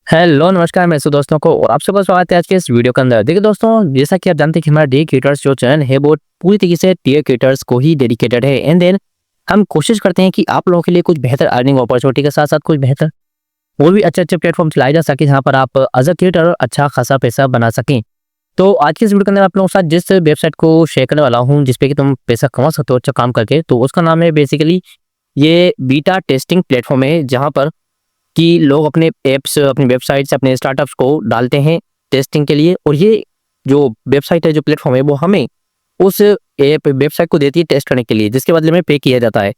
Hello नमस्कार मैं दोस्तों को और आप सबका स्वागत है आज के इस वीडियो के अंदर। देखिए दोस्तों, जैसा कि आप जानते हैं कि हमारा डी क्रिएटर्स जो चैनल है वो पूरी तरीके से टीयर क्रिएटर्स को ही डेडिकेटेड है। एंड देन हम कोशिश करते हैं कि आप लोगों के लिए कुछ बेहतर अर्निंग अपॉर्चुनिटी के साथ साथ कुछ बेहतर और भी अच्छे प्लेटफॉर्म चलाए जा सके जहाँ पर आप एज अ क्रिएटर अच्छा खासा पैसा बना सकें। तो आज की इस वीडियो के अंदर आप लोगों के साथ जिस वेबसाइट को शेयर करने वाला हूँ जिसपे कि तुम पैसा कमा सकते हो अच्छा काम करके, तो उसका नाम है बेसिकली ये बीटा टेस्टिंग प्लेटफॉर्म है, जहाँ पर कि लोग अपने ऐप्स, अपनी वेबसाइट्स, अपने स्टार्टअप्स को डालते हैं टेस्टिंग के लिए। और ये जो वेबसाइट है, जो प्लेटफॉर्म है, वो हमें उस ऐप वेबसाइट को देती है टेस्ट करने के लिए, जिसके बदले में पे किया जाता है।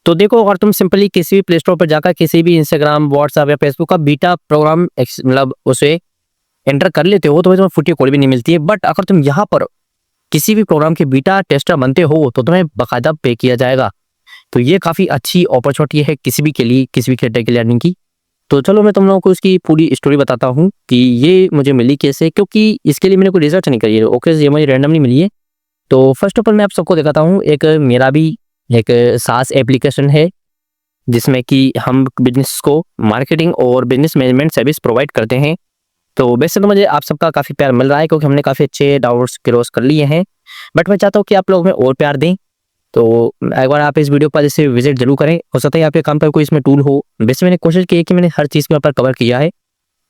तो देखो, अगर तुम सिंपली किसी भी प्ले स्टोर पर जाकर किसी भी इंस्टाग्राम, व्हाट्सएप या फेसबुक का बीटा प्रोग्राम मतलब उसे एंटर कर लेते हो तो तुम्हें फुटी कोड भी नहीं मिलती है। बट अगर तुम यहाँ पर किसी भी प्रोग्राम के बीटा टेस्टर बनते हो तो तुम्हें बाकायदा पे किया जाएगा। तो ये काफ़ी अच्छी अपॉर्चुनिटी है किसी भी के लिए, किसी भी क्रिएटर के लिए अर्निंग की। तो चलो मैं तुम लोगों को इसकी पूरी स्टोरी बताता हूँ कि ये मुझे मिली कैसे, क्योंकि इसके लिए मैंने कोई रिसर्च नहीं करी है। ओके, ये मुझे रैंडमली मिली है। तो फर्स्ट ऑफ ऑल मैं आप सबको दिखाता हूँ, एक मेरा भी एक सास एप्लीकेशन है जिसमें कि हम बिजनेस को मार्केटिंग और बिजनेस मैनेजमेंट सर्विस प्रोवाइड करते हैं। तो वैसे तो मुझे आप सबका काफ़ी प्यार मिल रहा है क्योंकि हमने काफ़ी अच्छे डाउट्स क्लोज कर लिए हैं, बट मैं चाहता हूँ कि आप लोग हमें और प्यार दें। तो एक बार आप इस वीडियो पर जैसे विजिट जरूर करें। हो सकता है आपके काम पर कोई इसमें टूल हो। वैसे मैंने कोशिश की है कि मैंने हर चीज़ के ऊपर कवर किया है।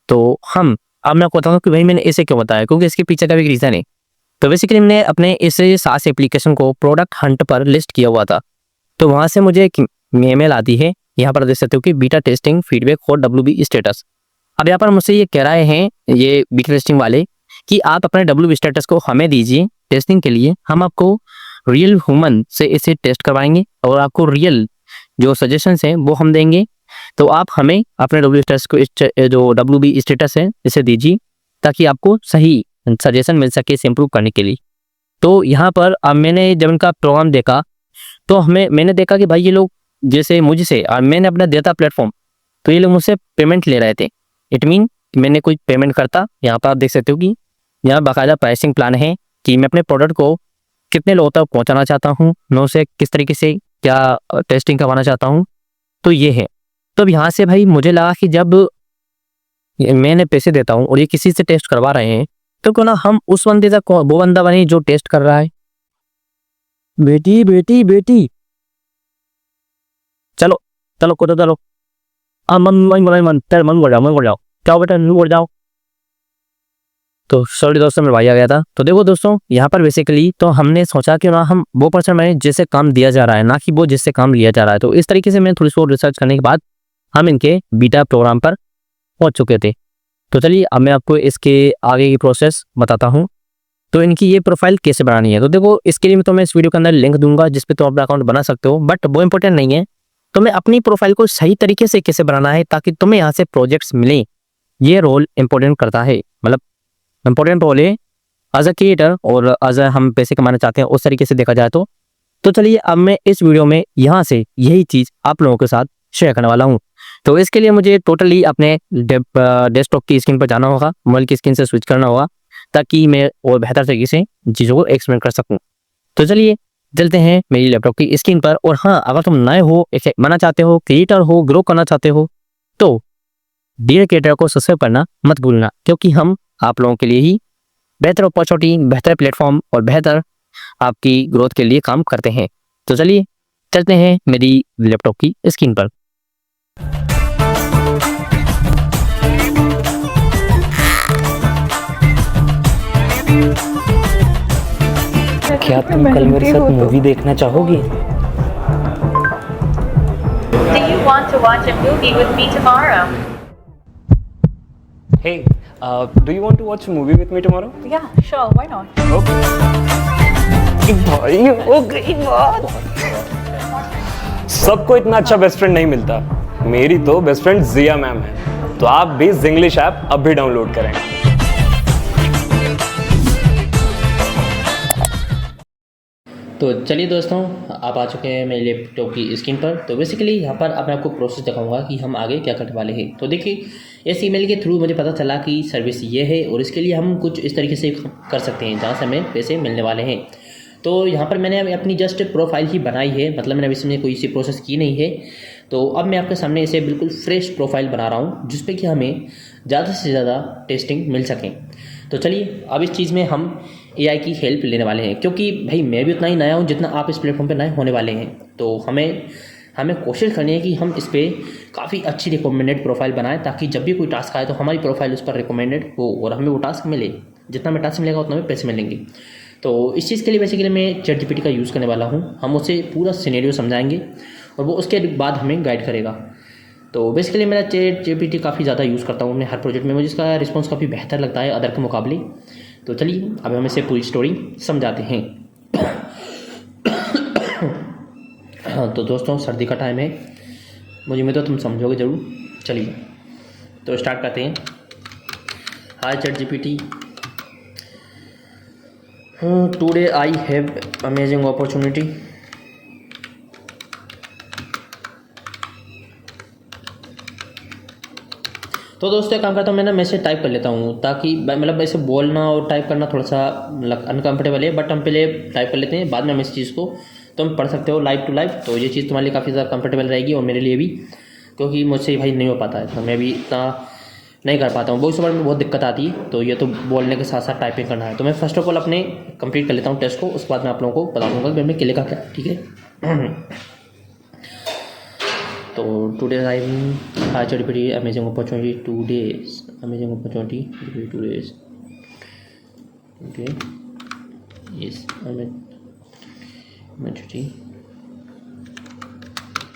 तो हम अब मैं आपको बताऊंगा कि भाई मैंने इसे क्यों बताया, क्योंकि इसके पीछे का भी एक रीज़न है। तो बेसिकली मैंने अपने इस सास एप्लीकेशन को प्रोडक्ट हंट पर लिस्ट किया हुआ था। तो वहाँ से मुझे एक ईमेल आती है, यहाँ पर देख सकते हो कि beta testing feedback for WB status. अब यहाँ पर मुझसे ये कह रहे हैं ये बीटा टेस्टिंग वाले कि आप अपने WB स्टेटस को हमें दीजिए टेस्टिंग के लिए। हम आपको रियल ह्यूमन से इसे टेस्ट करवाएंगे और आपको रियल जो सजेशंस हैं वो हम देंगे। तो आप हमें अपने डब्ल्यू स्टेटस को जो WB स्टेटस है इसे दीजिए ताकि आपको सही सजेशन मिल सके इसे इम्प्रूव करने के लिए। तो यहाँ पर अब मैंने जब इनका प्रोग्राम देखा तो मैंने देखा कि भाई ये लोग जैसे मुझसे और मैंने अपना देता प्लेटफॉर्म, तो ये लोग मुझसे पेमेंट ले रहे थे। इट मीन मैंने कोई पेमेंट करता, यहाँ पर आप देख सकते हो कि यहाँ बाकायदा प्राइसिंग प्लान है कि मैं अपने प्रोडक्ट को कितने लोगों तक पहुंचाना चाहता हूँ, मैं उसे किस तरीके से क्या टेस्टिंग करवाना चाहता हूँ। तो ये है। तो अब यहाँ से भाई मुझे लगा कि जब मैंने पैसे देता हूँ और ये किसी से टेस्ट करवा रहे हैं तो क्यों ना हम उस बंदे तक वो बंदा बने जो टेस्ट कर रहा है। बेटी बेटी बेटी, चलो चलो को चलो। मन जाओ क्या बेटा, मुड़ जाओ। तो सॉरी दोस्तों, मेरा भाई आ गया था। तो देखो दोस्तों, यहाँ पर बेसिकली तो हमने सोचा कि ना हम वो पर्सन बने जिससे काम दिया जा रहा है, ना कि वो जिससे काम लिया जा रहा है। तो इस तरीके से मैंने थोड़ी सी रिसर्च करने के बाद हम इनके बीटा प्रोग्राम पर पहुंच चुके थे। तो चलिए अब मैं आपको इसके आगे की प्रोसेस बताता हूँ। तो इनकी ये प्रोफाइल कैसे बनानी है, तो देखो इसके लिए तो मैं इस वीडियो के अंदर लिंक दूंगा जिसपे तुम अपना अकाउंट बना सकते हो, बट वो इंपॉर्टेंट नहीं है। तो मैं अपनी प्रोफाइल को सही तरीके से कैसे बनाना है ताकि तुम्हें यहाँ से प्रोजेक्ट्स मिले, ये रोल इंपॉर्टेंट करता है। मतलब इंपॉर्टेंट रोल है एज अ क्रिएटर और एज अ हम पैसे कमाना चाहते हैं उस तरीके से देखा जाए तो चलिए अब मैं इस वीडियो में यहाँ से यही चीज़ आप लोगों के साथ शेयर करने वाला हूँ। तो इसके लिए मुझे टोटली अपने डेस्कटॉप की स्क्रीन पर जाना होगा, मोबाइल की स्क्रीन से स्विच करना होगा ताकि मैं और बेहतर तरीके से चीज़ों को एक्सप्लेन कर सकूँ। तो चलिए चलते हैं मेरी लैपटॉप की स्क्रीन पर। और हाँ, अगर तुम नए हो, इसे बनना चाहते हो, क्रिएटर हो, ग्रो करना चाहते हो, तो डियर क्रिएटर को सब्सक्राइब करना मत भूलना, क्योंकि हम आप लोगों के लिए ही बेहतर अपॉर्चुनिटी, बेहतर प्लेटफॉर्म और बेहतर आपकी ग्रोथ के लिए काम करते हैं। तो चलिए चलते हैं मेरी लैपटॉप की स्क्रीन पर। क्या तुम कल मेरे साथ मूवी देखना चाहोगी? Do you want to watch a movie with me tomorrow? Hey, do you want to watch a movie with me tomorrow? Yeah, sure, why not? Okay. भाई हो गई बात। सबको इतना अच्छा बेस्ट फ्रेंड नहीं मिलता। मेरी तो बेस्ट फ्रेंड जिया मैम है। तो आप भी जिंग्लिश ऐप अब भी डाउनलोड करें। तो चलिए दोस्तों, आप आ चुके हैं मेरे लैपटॉप की स्क्रीन पर। तो बेसिकली यहाँ पर अब मैं आपको प्रोसेस दिखाऊंगा कि हम आगे क्या करने वाले हैं। तो देखिए, इस ईमेल के थ्रू मुझे पता चला कि सर्विस ये है और इसके लिए हम कुछ इस तरीके से कर सकते हैं जहाँ से हमें पैसे मिलने वाले हैं। तो यहाँ पर मैंने अपनी जस्ट प्रोफाइल ही बनाई है, मतलब मैंने अभी इसमें कोई सी प्रोसेस की नहीं है। तो अब मैं आपके सामने इसे बिल्कुल फ्रेश प्रोफाइल बना रहा हूँ जिस पे कि हमें ज़्यादा से ज़्यादा टेस्टिंग मिल सकें। तो चलिए अब इस चीज़ में हम AI की हेल्प लेने वाले हैं, क्योंकि भाई मैं भी उतना ही नया हूँ जितना आप इस प्लेटफॉर्म पे नए होने वाले हैं। तो हमें हमें कोशिश करनी है कि हम इस पर काफ़ी अच्छी रिकमेंडेड प्रोफाइल बनाएं, ताकि जब भी कोई टास्क आए तो हमारी प्रोफाइल उस पर रिकमेंडेड हो और हमें वो टास्क मिले। जितना में टास्क मिलेगा उतना में पैसे मिलेंगे। तो इस चीज़ के लिए बेसिकली मैं चैट जीपीटी का यूज़ करने वाला हूँ। हम उसे पूरा सिनेरियो समझाएंगे और वो उसके बाद हमें गाइड करेगा। तो बेसिकली मेरा चैट जीपीटी काफ़ी ज़्यादा यूज़ करता हूँ अपने हर प्रोजेक्ट में, मुझे इसका रिस्पॉन्स काफ़ी बेहतर लगता है अदर के मुकाबले। तो चलिए अब हम इसे पूरी स्टोरी समझाते हैं। हाँ तो दोस्तों सर्दी का टाइम है, मुझे उम्मीद है तुम समझोगे ज़रूर। चलिए तो स्टार्ट करते हैं। Hi chat GPT, today I have amazing opportunity. तो दोस्तों एक काम करता हूँ, मैं ना मैसेज टाइप कर लेता हूँ, ताकि मतलब ऐसे बोलना और टाइप करना थोड़ा सा अनकम्फर्टेबल है, बट हम पहले टाइप कर लेते हैं, बाद में हम इस चीज़ को तुम पढ़ सकते हो लाइव टू लाइव। तो ये चीज़ तुम्हारे लिए काफ़ी ज़्यादा कंफर्टेबल रहेगी और मेरे लिए भी, क्योंकि मुझसे भाई नहीं हो पाता है, तो मैं भी इतना नहीं कर पाता हूँ, वॉइस ओवर में बहुत दिक्कत आती है। तो ये तो बोलने के साथ साथ टाइपिंग करना है। तो मैं फर्स्ट ऑफ ऑल अपने कंप्लीट कर लेता हूँ टेस्ट को, उसके बाद मैं आप लोगों को बता दूँगा कि मैं क्या लिखा क्या, ठीक है। तो today I chat GPT amazing opportunity today, amazing opportunity today is opportunity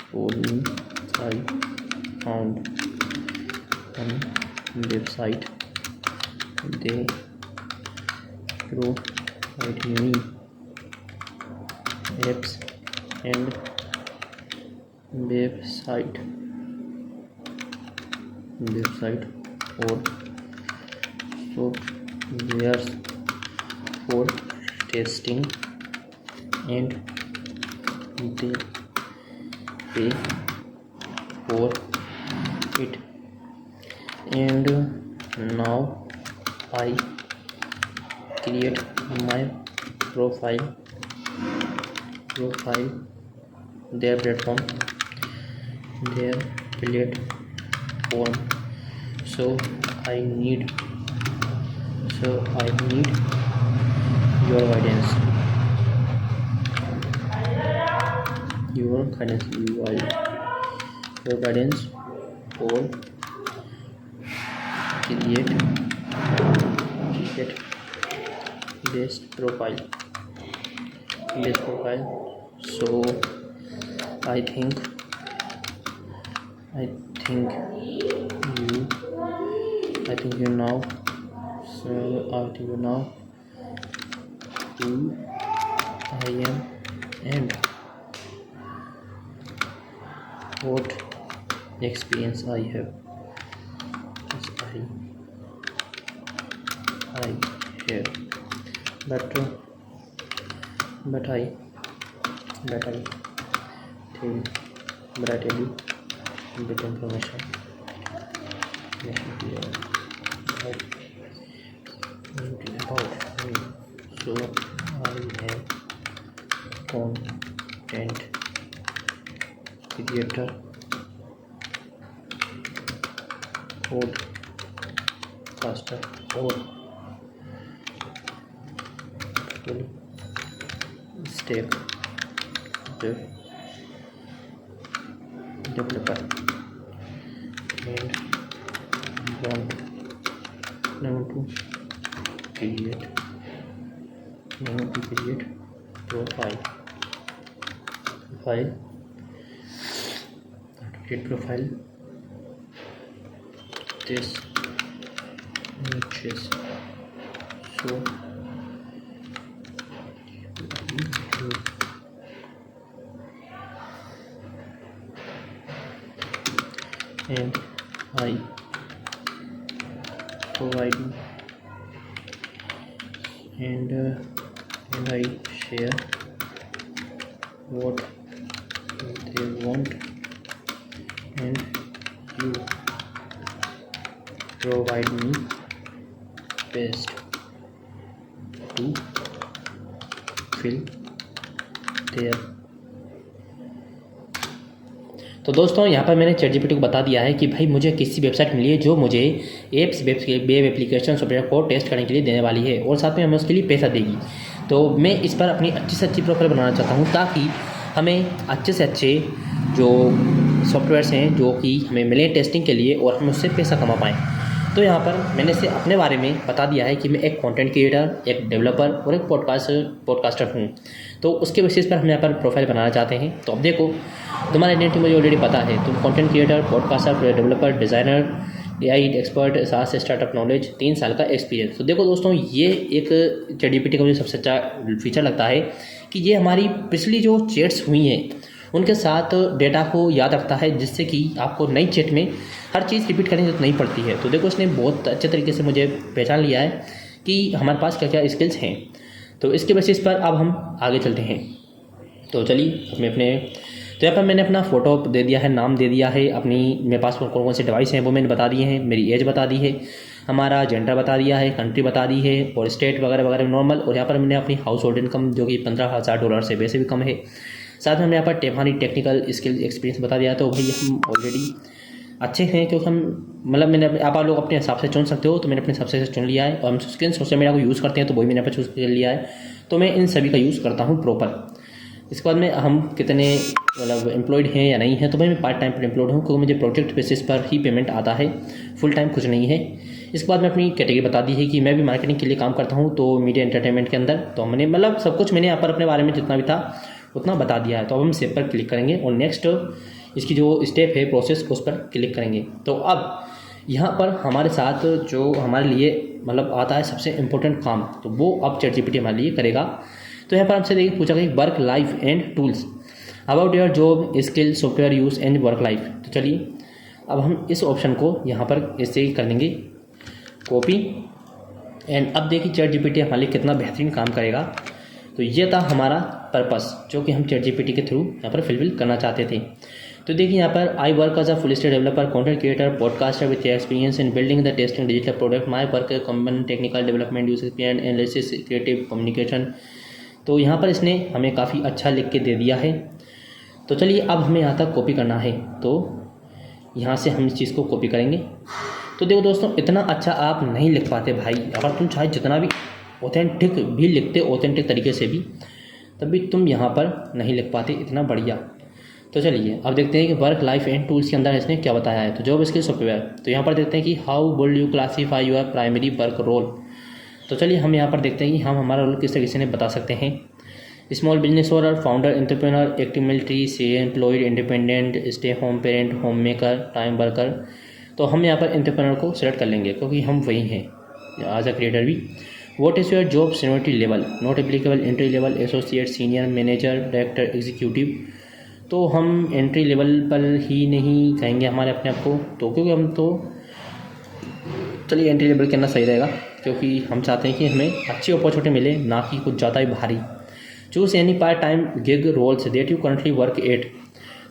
for me. I found one website, they provide me apps and website or softwares for testing, and they pay for it. And now I create my profile their platform so I need your guidance for create best profile. So I think you know. So I think you know who I am and what experience I have. Yes, I have, but I tell you bit information. About me. So I am content creator, podcaster or full stack developer, and want to create profile this niches. So and I provide and I share what they want, and you provide me best to fill their. तो दोस्तों यहाँ पर मैंने ChatGPT को बता दिया है कि भाई मुझे किसी वेबसाइट मिली है जो मुझे वेब एप्लीकेशन सॉफ्टवेयर को टेस्ट करने के लिए देने वाली है और साथ में हमें उसके लिए पैसा देगी। तो मैं इस पर अपनी अच्छी से अच्छी प्रोफाइल बनाना चाहता हूँ ताकि हमें अच्छे से अच्छे जो सॉफ्टवेयर्स हैं जो कि हमें मिले टेस्टिंग के लिए और हम उससे पैसा कमा पाएँ। तो यहाँ पर मैंने इसे अपने बारे में बता दिया है कि मैं एक कंटेंट क्रिएटर, एक डेवलपर और एक पॉडकास्टर हूँ। तो उसके बेसिस पर हम यहाँ पर प्रोफाइल बनाना चाहते हैं। तो अब देखो, तुम्हारा आइडेंटिटी मुझे ऑलरेडी पता है, तुम content creator, podcaster, developer, designer, AI expert, सास स्टार्टअप नॉलेज, 3 साल का एक्सपीरियंस। तो देखो दोस्तों, ये एक ChatGPT का मुझे सबसे अच्छा फीचर लगता है कि ये हमारी पिछली जो चैट्स हुई हैं उनके साथ डेटा को याद रखता है, जिससे कि आपको नई चैट में हर चीज़ रिपीट करने की जरूरत नहीं पड़ती है। तो देखो, इसने बहुत अच्छे तरीके से मुझे पहचान लिया है कि हमारे पास क्या क्या स्किल्स हैं। तो इसके बेसिस पर अब हम आगे चलते हैं। तो चलिए तो यहाँ पर मैंने अपना फ़ोटो दे दिया है, नाम दे दिया है, अपनी मेरे पास कौन कौन से डिवाइस हैं वो मैंने बता दिए हैं, मेरी एज बता दी है, हमारा जेंडर बता दिया है, कंट्री बता दी है और स्टेट वगैरह वगैरह नॉर्मल। और यहाँ पर मैंने अपनी हाउस होल्ड इनकम जो कि $15,000 से वैसे भी कम है। साथ में हमने यहाँ पर हमारी टेक्निकल स्किल एक्सपीरियंस बता दिया। तो भाई हम ऑलरेडी अच्छे हैं, क्योंकि हम मतलब आप लोग अपने हिसाब से चुन सकते हो, तो मैंने अपने हिसाब से चुन लिया है। और हम किन सोशल मीडिया को यूज़ करते हैं तो वही मैंने यहाँ पर चूज़ कर लिया है। तो मैं इन सभी का यूज़ करता हूँ प्रॉपर। इसके बाद में हम कितने मतलब एम्प्लॉयड हैं या नहीं हैं, तो भाई मैं पार्ट टाइम पर एम्प्लॉयड हूँ, क्योंकि मुझे प्रोजेक्ट बेसिस पर ही पेमेंट आता है, फुल टाइम कुछ नहीं है। इसके बाद मैं अपनी कैटेगरी बता दी है कि मैं भी मार्केटिंग के लिए काम करता हूँ, तो मीडिया एंटरटेनमेंट के अंदर। तो मैंने मतलब सब कुछ मैंने यहाँ पर अपने बारे में जितना भी था उतना बता दिया है। तो अब हम सेव पर क्लिक करेंगे और नेक्स्ट इसकी जो स्टेप है प्रोसेस उस पर क्लिक करेंगे। तो अब यहाँ पर हमारे साथ जो हमारे लिए मतलब आता है सबसे इम्पोर्टेंट काम, तो वो अब ChatGPT हमारे लिए करेगा। तो यहाँ पर हमसे देखिए पूछा गया work life and tools about your job skill software use and work life. तो चलिए अब हम इस ऑप्शन को यहाँ पर ऐसे कर लेंगे कॉपी एंड अब देखिए ChatGPT हमारे लिए कितना बेहतरीन काम करेगा। तो ये था हमारा पर्पस जो कि हम ChatGPT के थ्रू यहाँ पर फिलफिल करना चाहते थे। तो देखिए यहाँ पर I work as a full stack developer, content creator, podcaster with experience in building the testing digital product, my work common technical development use experience analysis creative communication. तो यहाँ पर इसने हमें काफ़ी अच्छा लिख के दे दिया है। तो चलिए अब हमें यहाँ तक कॉपी करना है, तो यहाँ से हम इस चीज़ को कॉपी करेंगे। तो देखो दोस्तों, इतना अच्छा आप नहीं लिख पाते भाई, अगर तुम चाहे जितना भी ऑथेंटिक भी लिखते ऑथेंटिक तरीके से भी, तब भी तुम यहाँ पर नहीं लिख पाते इतना बढ़िया। तो चलिए अब देखते हैं कि वर्क लाइफ एंड टूल्स के अंदर इसने क्या बताया है। तो जॉब स्किल सॉफ्टवेयर, तो यहाँ पर देखते हैं कि how would you classify your primary work role. तो चलिए हम यहाँ पर देखते हैं कि हम हमारा रोल किस तरीके से बता सकते हैं। Small business owner, founder, entrepreneur, active military, से employed, independent, stay home parent, home maker, time worker. तो हम यहाँ पर एंटरप्रेन्योर को सिलेक्ट कर लेंगे क्योंकि हम वही हैं एज अ क्रिएटर भी। What is your job seniority level, not applicable, entry level, associate, senior, manager, director, executive. तो हम एंट्री लेवल पर ही नहीं कहेंगे हमारे अपने आप को, तो क्योंकि हम तो चलिए एंट्री लेवल कहना सही रहेगा, क्योंकि हम चाहते हैं कि हमें अच्छी अपॉर्चुनिटी मिले, ना कि कुछ ज़्यादा ही भारी। Choose any part time gig roles that you currently work at.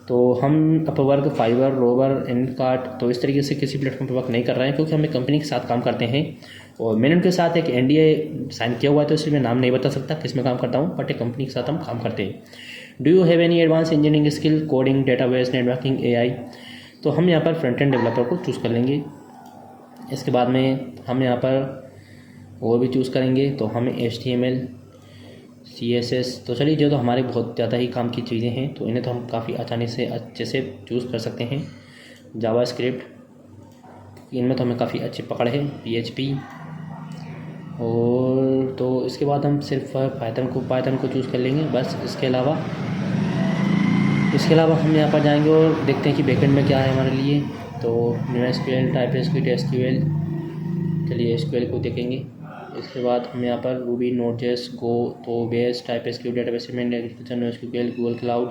तो हम अपवर्क, फाइवर, रोवर, इनकार्ट, तो इस तरीके से किसी प्लेटफॉर्म पर वर्क नहीं कर रहे हैं, क्योंकि हम एक कंपनी के साथ काम करते हैं और मैंने उनके साथ एक NDA साइन किया हुआ है, तो इसलिए मैं नाम नहीं बता सकता किस में काम करता हूँ, बट एक कंपनी के साथ हम काम करते हैं। Do you have any advance engineering skill, coding, database, networking, AI। तो हम यहाँ पर फ्रंट एंड डेवलपर को चूज़ कर लेंगे। इसके बाद में हम यहाँ पर और भी चूज़ करेंगे, तो हमें HTML, CSS। तो चलिए जो तो हमारे बहुत ज़्यादा ही काम की चीज़ें हैं, तो इन्हें तो हम काफ़ी आसानी से अच्छे से चूज़ कर सकते हैं। जावास्क्रिप्ट, इनमें तो हमें काफ़ी अच्छी पकड़ है, PHP। और तो इसके बाद हम सिर्फ पाइथन को चूज़ कर लेंगे बस। इसके अलावा हम यहाँ पर जाएंगे और देखते हैं कि बैकएंड में क्या है हमारे लिए। तो NoSQL, TypeScript, SQL। चलिए SQL को देखेंगे। इसके बाद हम यहाँ पर रूबी, नोड.js, गो, तो बेस, TypeScript, डेटाबेस में NoSQL, गूगल क्लाउड।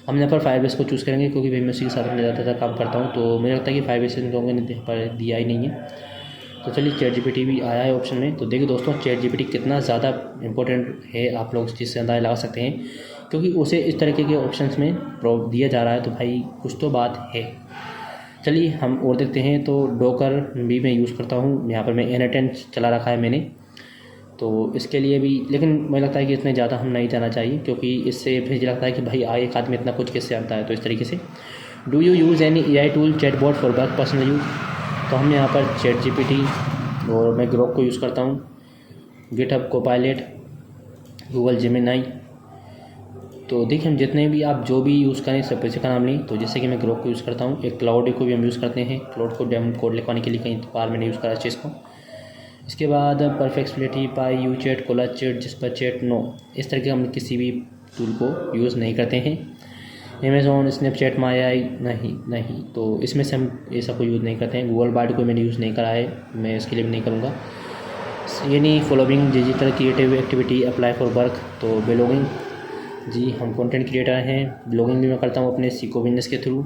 हम यहाँ पर फायरबेस को चूज़ करेंगे क्योंकि भाई मैं उसी के साथ में ज़्यादातर काम करता हूँ, तो मुझे लगता है कि फायरबेस इन लोगों ने पर दिया ही नहीं है। तो चलिए ChatGPT भी आया है ऑप्शन में। तो देखिए दोस्तों, ChatGPT कितना ज़्यादा इंपॉर्टेंट है आप लोग इस चीज़ से अंदाज़ा लगा सकते हैं, क्योंकि उसे इस तरीके के ऑप्शंस में दिया जा रहा है, तो भाई कुछ तो बात है। चलिए हम और देखते हैं। तो डॉकर भी मैं यूज़ करता हूँ, यहाँ पर मैं N10 चला रखा है मैंने, तो इसके लिए भी। लेकिन मुझे लगता है कि इतने ज़्यादा हम नहीं जाना चाहिए, क्योंकि इससे फिर लगता है कि भाई एक आदमी इतना कुछ कैसे आता है। तो इस तरीके से do you use any AI tool chatbot for work personal use. तो हमने यहाँ पर ChatGPT और मैं ग्रोक को यूज़ करता हूँ, गिटहब कोपायलट, गूगल जेमिनी। तो देखिए हम जितने भी आप जो भी यूज़ करें सब पैसे का नाम नहीं। तो जैसे कि मैं ग्रोक को यूज़ करता हूँ, एक क्लाउड को भी हम यूज़ करते हैं, क्लाउड को डेम कोड लिखवाने के लिए कहीं बार मैंने यूज़ करा इस चीज़ को। इसके बाद परफेक्टबिलिटी, पाई, यू चैट, कोला चैट, जिसपर चैट, नो, इस तरह के हम किसी भी टूल को यूज़ नहीं करते हैं। अमेज़ॉन, स्नैपचैट, माई, नहीं, तो इसमें से हम ये सब को यूज़ नहीं करते हैं। गूगल बार्ड को मैंने यूज़ नहीं करा है, मैं इसके लिए भी नहीं करूँगा। ये नहीं following digital creative activity apply for work. तो ब्लॉगिंग, जी हम कंटेंट क्रिएटर हैं, ब्लॉगिंग भी मैं करता हूँ अपने सीको बिजनेस के थ्रू।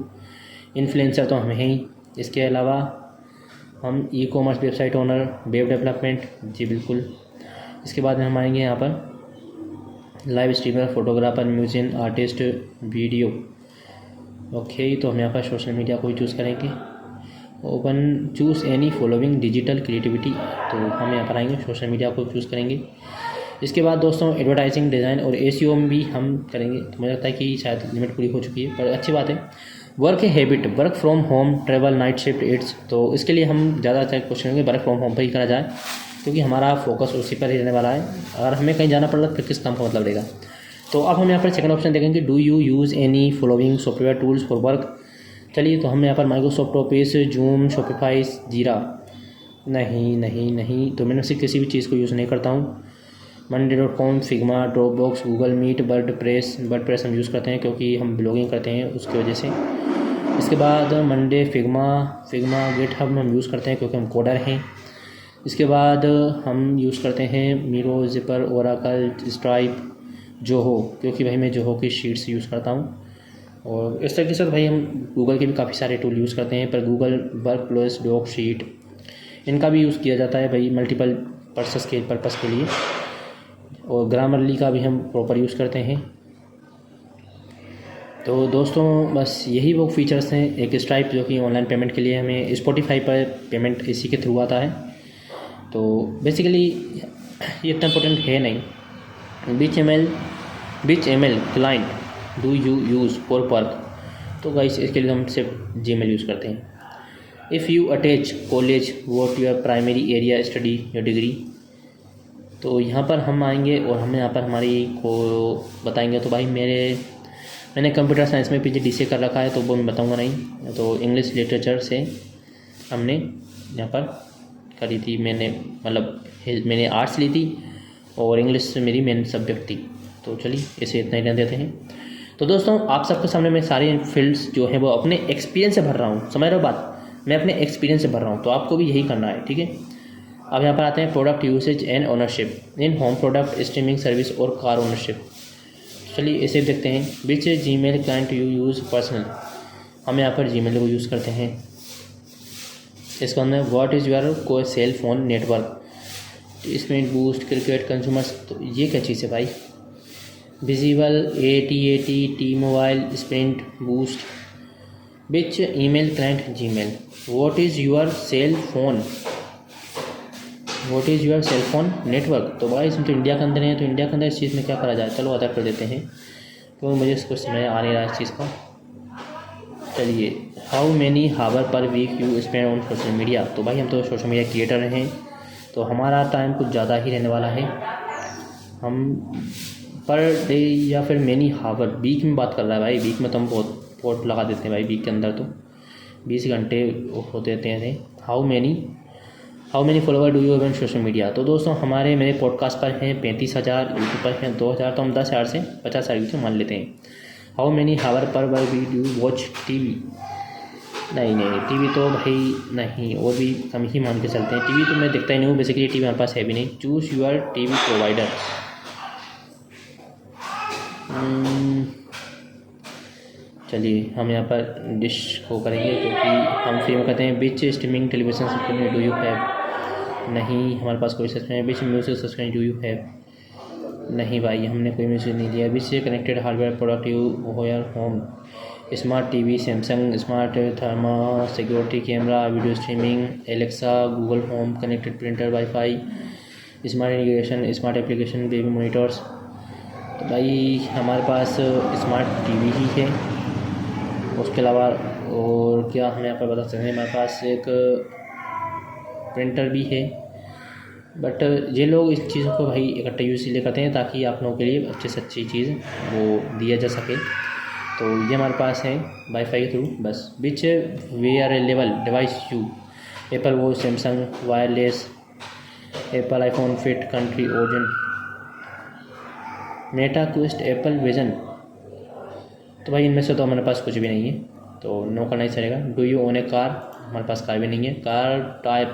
इन्फ्लुएंसर तो हम हैं ही। इसके अलावा हम e-commerce website owner, web development, जी बिल्कुल। इसके बाद में हम आएंगे यहाँ पर live streamer, photographer, musician, artist, video. Okay, तो हम यहाँ पर सोशल मीडिया को ही चूज़ करेंगे। Open choose any following digital creativity. तो हम यहाँ पर आएंगे, सोशल मीडिया को चूज़ करेंगे। इसके बाद दोस्तों एडवर्टाइजिंग, डिज़ाइन और SEO में भी हम करेंगे। तो मुझे लगता है कि शायद लिमिट पूरी हो चुकी है, पर अच्छी बात है। Work habit, work from home, travel, night shift, ads. तो इसके लिए हम ज़्यादातर कोशिश करेंगे वर्क फ्रॉम होम पर ही करा जाए, क्योंकि हमारा फोकस उसी पर ही रहने वाला है। अगर हमें कहीं जाना पड़ रहा फिर किस काम का मतलब रहेगा। तो अब हम यहाँ पर सेकंड ऑप्शन देखेंगे, do you use any following software tools for work. चलिए, तो हम यहाँ पर माइक्रोसॉफ्ट ऑफिस, जूम, शॉपिफाई, जीरा, नहीं, तो मैंने से किसी भी चीज़ को यूज़ नहीं करता हूँ। monday.com, Figma, Dropbox, Google Meet, WordPress हम यूज़ करते हैं क्योंकि हम ब्लॉगिंग करते हैं उसकी वजह से। इसके बाद मंडे, फिग्मा, गिटहब हम यूज़ करते हैं क्योंकि हम कोडर हैं। इसके बाद हम यूज़ करते हैं Miro, zipper, Oracle, stripe, Zoho, क्योंकि भाई मैं जोहो की शीट्स यूज़ करता हूँ। और इस तरीके से तो भाई हम गूगल के भी काफ़ी सारे टूल यूज़ करते हैं, पर Google work plus, doc sheet, इनका भी यूज़ किया जाता है भाई मल्टीपल पर्पस के लिए। और ग्रामरली का भी हम प्रॉपर यूज़ करते हैं। तो दोस्तों बस यही वो फीचर्स हैं। एक स्ट्राइप जो कि ऑनलाइन पेमेंट के लिए हमें स्पॉटिफाई पर पेमेंट इसी के थ्रू आता है। तो बेसिकली ये इतना इम्पोर्टेंट है नहीं। Which email client do you use for work. तो गाइस इसके लिए हम सिर्फ Gmail यूज़ करते हैं। If you attach college, what your primary area study या डिग्री। तो यहाँ पर हम आएंगे और हम यहाँ पर हमारी को बताएंगे। तो भाई मैंने कंप्यूटर साइंस में PGDCA कर रखा है, तो वो मैं बताऊँगा नहीं। तो इंग्लिश लिटरेचर से हमने यहाँ पर करी थी, मैंने आर्ट्स ली थी और इंग्लिश मेरी मेन सब्जेक्ट थी। तो चलिए इसे इतना ही रहने देते हैं। तो दोस्तों आप सबके सामने मैं सारे फील्ड्स जो है वो अपने एक्सपीरियंस से भर रहा हूँ, समझ रहे हो बात, मैं अपने एक्सपीरियंस से भर रहा हूँ। तो आपको भी यही करना है, ठीक है। अब यहाँ पर आते हैं product usage and ownership in home product, streaming service और कार ओनरशिप। चलिए इसे देखते हैं। विच Gmail client you use personal. हम यहाँ पर Gmail को यूज़ करते हैं। इसका अंदर व्हाट इज़ योर को cell phone network, Sprint, Boost, Cricket, consumers. तो ये क्या चीज़ है भाई। Visible, AT&T, T-Mobile, Sprint, Boost. Which email client Gmail। What is your cell phone network. तो भाई इसमें तो इंडिया के अंदर है, तो इंडिया के अंदर इस चीज़ में क्या करा जाए। चलो अदर कर देते हैं क्योंकि मुझे इसको समझ आ नहीं रहा इस चीज़ का। चलिए, how many hour per week you spend on social media. तो भाई हम तो सोशल मीडिया क्रिएटर हैं, तो हमारा टाइम कुछ ज़्यादा ही रहने वाला है। हम पर डे या फिर मैनी हावर, वीक में बात कर रहा है भाई। वीक में तो हम बहुत लगा देते हैं भाई, वीक के अंदर तो 20 घंटे होते हैं। How many follower do you have on social media. तो दोस्तों मेरे पॉडकास्ट पर हैं 35,000, यूट्यूब पर हैं 2,000, तो हम 10,000 से 50,000 मान लेते हैं। हाउ मैनी हावर पर वीडियो वॉच टीवी। नहीं, टीवी तो भाई नहीं, और भी कम ही मान के चलते हैं। टीवी तो मैं देखता ही नहीं हूँ, बेसिकली टीवी हमारे पास है भी नहीं। Choose your TV provider. चलिए हम यहाँ पर डिश को करेंगे क्योंकि हम फ्री में करते हैं। Which streaming television subscription do you have. नहीं, हमारे पास कोई subscription. Which music subscription do you have. नहीं भाई, हमने कोई म्यूजिक नहीं दिया। Which connected hardware product you हो your home. Smart TV, Samsung smart thermo, security camera, video streaming, Alexa, Google home, connected printer, wifi, smart integration, smart application, baby monitors. तो भाई हमारे पास स्मार्ट टीवी ही है, उसके अलावा और क्या हम यहाँ पर बता सकते हैं, हमारे पास एक प्रिंटर भी है। बट ये लोग इस चीज़ों को भाई इकट्ठा यूज़ इसलिए करते हैं ताकि आप लोगों के लिए अच्छे से अच्छी चीज़ वो दिया जा सके। तो ये हमारे पास है वाईफाई के थ्रू बस। विच वेयरेबल डिवाइस यू एप्पल वो Samsung wireless Apple iPhone fit country origin Meta quest Apple vision. तो भाई इनमें से तो हमारे पास कुछ भी नहीं है, तो नो करना ही चलेगा। Do you own A car, हमारे पास कार भी नहीं है। कार टाइप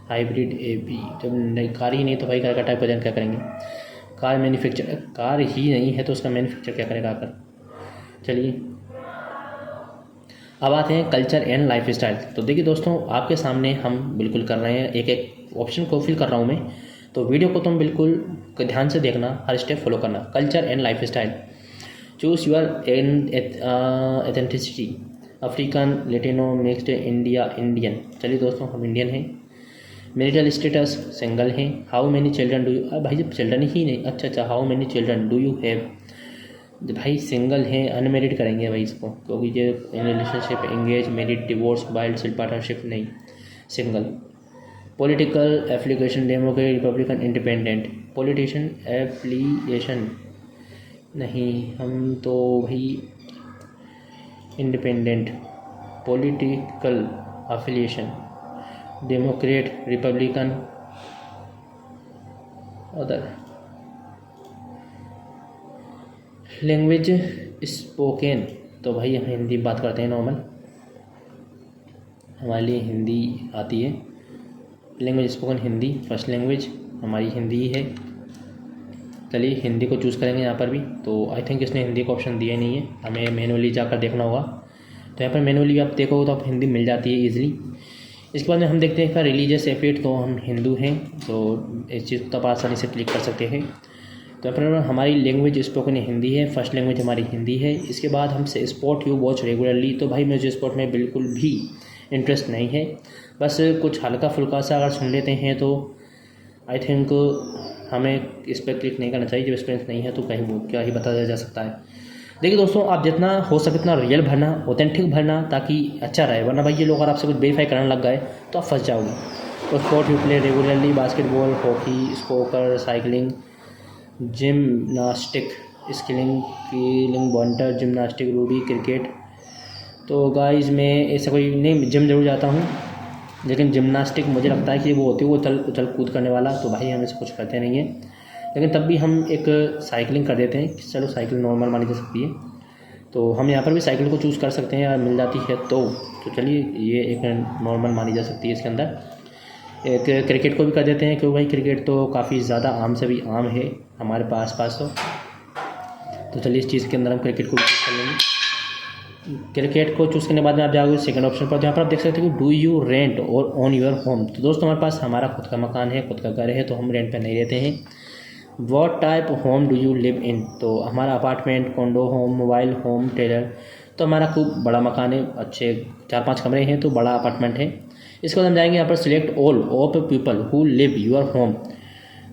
हाइब्रिड एपी, जब नहीं कार ही नहीं तो भाई कार का टाइप वजन क्या करेंगे। कार मैन्युफैक्चर, कार ही नहीं है तो उसका मैन्युफैक्चर क्या करेगा आकर। चलिए अब आते हैं कल्चर एंड लाइफ स्टाइल। तो देखिए दोस्तों, आपके सामने हम बिल्कुल कर रहे हैं, एक एक ऑप्शन को फिल कर रहा हूँ मैं, तो वीडियो को तुम बिल्कुल ध्यान से देखना, हर स्टेप फॉलो करना। Culture and lifestyle, choose your authenticity, African, Latino, mixed, India, Indian. चलिए दोस्तों हम इंडियन हैं। मैरिटल स्टेटस सिंगल हैं। How many children do you, भाई जब चिल्ड्रन ही नहीं, अच्छा how many children do you have, भाई सिंगल हैं, अनमेरिड करेंगे भाई इसको, क्योंकि ये in relationship, engaged, married, divorce, वाइल्ड सिल पार्टनरशिप नहीं, single. Political application, Democrat, Republican, independent. Politician application नहीं, हम तो भाई independent. Political affiliation, Democrat, Republican, other. Language spoken, तो भाई हम हिंदी बात करते हैं नॉर्मल, हमारे लिए हिंदी आती है। Language spoken Hindi, first language हमारी हिंदी ही है। चलिए हिंदी को चूज़ करेंगे यहाँ पर भी। तो आई थिंक इसने हिंदी का ऑप्शन दिया नहीं है, हमें मैनुअली जाकर देखना होगा। तो यहाँ पर मैनुअली आप देखोगे तो आप हिंदी मिल जाती है ईजिली। इसके बाद में हम देखते हैं रिलीजियस एफिलिएट, तो हम हिंदू हैं, तो इस चीज़ को आप आसानी से क्लिक कर सकते हैं। तो यहाँ पर हमारी लैंग्वेज स्पोकन हिंदी है, फर्स्ट लैंग्वेज हमारी हिंदी है। इसके बाद हमसे स्पोर्ट यू वॉच रेगुलरली, तो भाई मुझे स्पोर्ट में बिल्कुल भी इंटरेस्ट नहीं है, बस कुछ हल्का फुल्का सा अगर सुन लेते हैं तो आई थिंक हमें इस पर क्लिक नहीं करना चाहिए। जब एक्सपीरियंस नहीं है तो कहीं वो क्या ही बताया जा सकता है। देखिए दोस्तों, आप जितना हो सके उतना रियल भरना, ऑथेंटिक भरना, ताकि अच्छा रहे, वरना भाई ये लोग अगर आपसे कुछ वेरीफाई कराने लग गए तो आप फंस जाओगे। तो sport you play regularly, basketball, hockey, soccer, cycling, gymnastic, skiing, बॉन्टर, जिमनास्टिक, रूडी, क्रिकेट। तो गाइस मैं ऐसा कोई नहीं, जिम जरूर जाता हूँ, लेकिन जिमनास्टिक मुझे लगता है कि वो होती है वो उछल कूद करने वाला, तो भाई हम ऐसा कुछ करते नहीं हैं। लेकिन तब भी हम एक साइकिलिंग कर देते हैं, चलो साइकिल नॉर्मल मानी जा सकती है, तो हम यहाँ पर भी साइकिल को चूज़ कर सकते हैं अगर मिल जाती है तो चलिए ये एक नॉर्मल मानी जा सकती है। इसके अंदर एक क्रिकेट को भी कर देते हैं, क्योंकि भाई क्रिकेट तो काफ़ी ज़्यादा आम से भी आम है हमारे पास तो चलिए इस चीज़ के अंदर हम क्रिकेट को भी चूज़ कर लेंगे। क्रिकेट को चूज़ करने के बाद में आप जाओगे सेकंड ऑप्शन पर, जहाँ पर आप देख सकते हैं कि डू यू रेंट और ओन योर होम। तो दोस्तों हमारे पास हमारा खुद का मकान है, खुद का घर है, तो हम रेंट पे नहीं रहते हैं। What type home do you live in, तो हमारा apartment, condo home, mobile home, trailer. तो हमारा खूब बड़ा मकान है, अच्छे 4-5 कमरे हैं, तो बड़ा अपार्टमेंट है। इसके बाद हम जाएंगे यहाँ पर select all of people who live your home.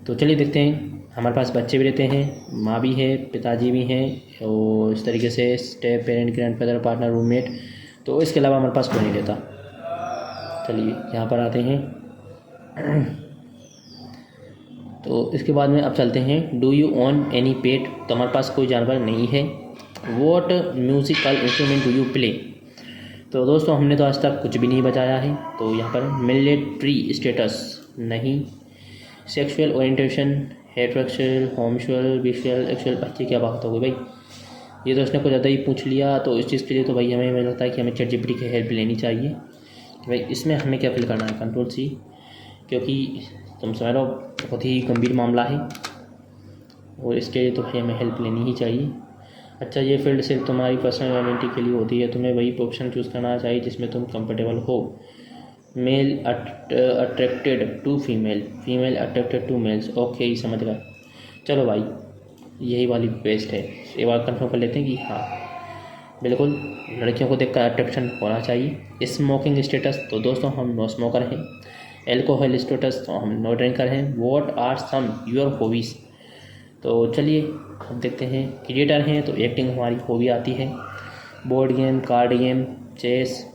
तो चलिए देखते हैं, हमारे पास बच्चे भी रहते हैं, माँ भी है, पिताजी भी हैं, और इस तरीके से step parent, grand father, partner, roommate. तो इसके अलावा हमारे पास कोई नहीं रहता। चलिए यहाँ पर आते हैं तो इसके बाद में अब चलते हैं डू यू ओन एनी पेट, तो हमारे पास कोई जानवर नहीं है। What musical instrument do you play, तो दोस्तों हमने तो आज तक कुछ भी नहीं बजाया है, तो यहाँ पर मिलिट्री स्टेटस नहीं। सेक्सुअल ओरिएंटेशन, हेटेरोसेक्सुअल, होमोसेक्सुअल, बिसेक्सुअल, एक्सुअल, बच्चे क्या बात हो गई भाई, ये तो इसने कुछ ज़्यादा ही पूछ लिया। तो इस चीज़ के लिए तो भाई हमें लगता है कि हमें ChatGPT की हेल्प लेनी चाहिए कि भाई इसमें हमें क्या फिल करना है, Ctrl+C, क्योंकि तुम समझ रहे हो बहुत ही गंभीर मामला है और इसके लिए तो भाई हमें हेल्प लेनी ही चाहिए। अच्छा, ये फील्ड सिर्फ तुम्हारी पर्सनल आइडेंटिटी के लिए होती है, तुम्हें वही ऑप्शन चूज़ करना चाहिए जिसमें तुम कंफर्टेबल हो। Male attracted to female, female attracted to males, okay समझ गए। चलो भाई यही वाली बेस्ट है, एक बार कंफर्म कर लेते हैं कि हाँ बिल्कुल लड़कियों को देखकर अट्रैक्शन होना चाहिए। स्मोकिंग स्टेटस, तो दोस्तों हम नो स्मोकर हैं। एल्कोहल स्टेटस, तो हम नो ड्रिंकर हैं। What are some your hobbies, तो चलिए हम देखते हैं। क्रिएटर हैं तो एक्टिंग हमारी हॉबी आती है। Board game, card game, chess,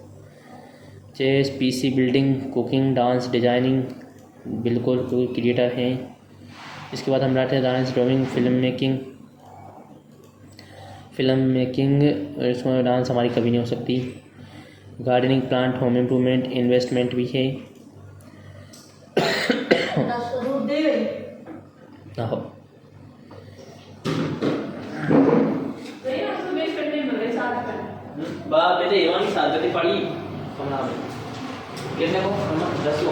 PC building, cooking, dance, designing, बिल्कुल कोई क्रिएटर हैं। इसके बाद हम लाते हैं डांस, ड्राइंग, फिल्म मेकिंग, इसमें डांस हमारी कभी नहीं हो सकती। Gardening, plant, home improvement, investment भी है। आहो बेटे ये वाली साल जल्दी पड़ी कमरा में कितने को 10 को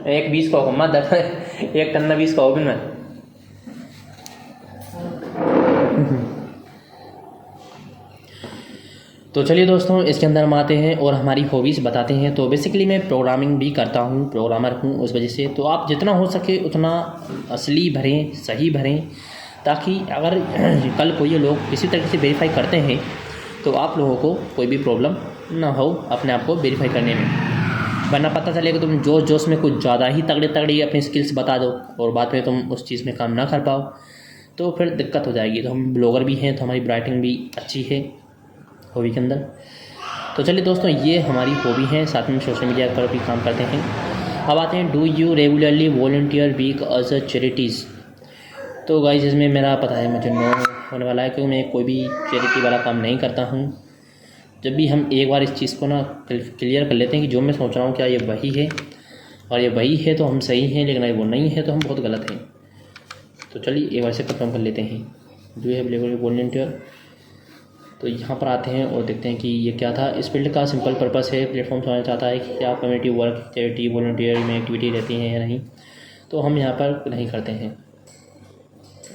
एक 20 का होगा मत एक टन 20 का होगी मैं। तो चलिए दोस्तों इसके अंदर हम आते हैं और हमारी हॉबीज़ बताते हैं। तो बेसिकली मैं प्रोग्रामिंग भी करता हूँ, प्रोग्रामर हूँ, उस वजह से तो आप जितना हो सके उतना असली भरें, सही भरें, ताकि अगर कल कोई लोग किसी तरीके से वेरीफाई करते हैं तो आप लोगों को कोई भी प्रॉब्लम ना हो अपने आप को वेरीफाई करने में। वरना पता चलेगा तुम जोश में कुछ ज़्यादा ही तगड़े अपनी स्किल्स बता दो और बाद में तुम उस चीज़ में काम ना कर पाओ तो फिर दिक्कत हो जाएगी। तो हम ब्लॉगर भी हैं तो हमारी राइटिंग भी अच्छी है हॉबी के अंदर। तो चलिए दोस्तों ये हमारी हॉबी है, साथ में सोशल मीडिया पर भी काम करते हैं। अब आते हैं do you regularly volunteer week as a charities. तो गाइस इसमें मेरा पता है मुझे नो होने वाला है, क्योंकि मैं कोई भी चैरिटी वाला काम नहीं करता हूँ। जब भी हम एक बार इस चीज़ को ना क्लियर कर लेते हैं कि जो मैं सोच रहा हूँ क्या ये वही है, और ये वही है तो हम सही हैं, लेकिन अगर वो नहीं है तो हम बहुत गलत हैं। तो चलिए एक बार से कंफर्म कर लेते हैं। Do have regular volunteer. तो यहाँ पर आते हैं और देखते हैं कि ये क्या था। इस फील्ड का सिंपल पर्पस है, प्लेटफॉर्म समझना चाहता है कि क्या कम्युनिटी वर्क, चैरिटी, वॉलंटियर में एक्टिविटी रहती हैं या नहीं। तो हम यहाँ पर नहीं करते हैं।